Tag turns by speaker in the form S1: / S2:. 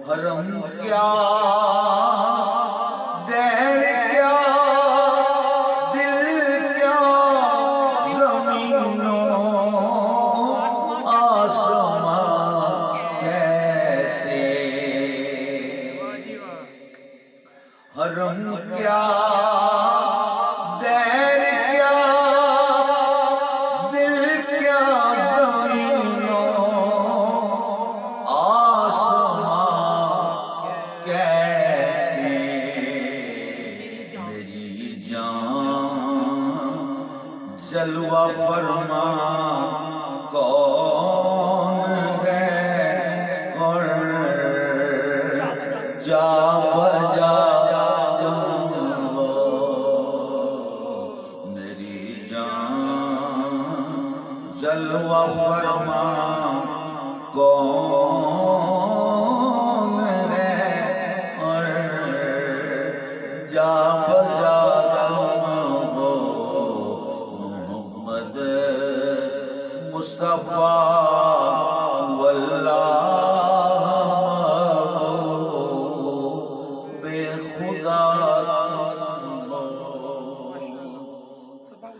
S1: حرم کیا دیر کیا دل کیا زمین و آسمان کیسے حرم کیا دیر کیا دل کیا زمین و آسمان کیسے میری جان جلوہ فرما کون ہے اور جا بجا جلوہ فرما کون ہے اور جا بجا محمد مصطفیٰ واللہ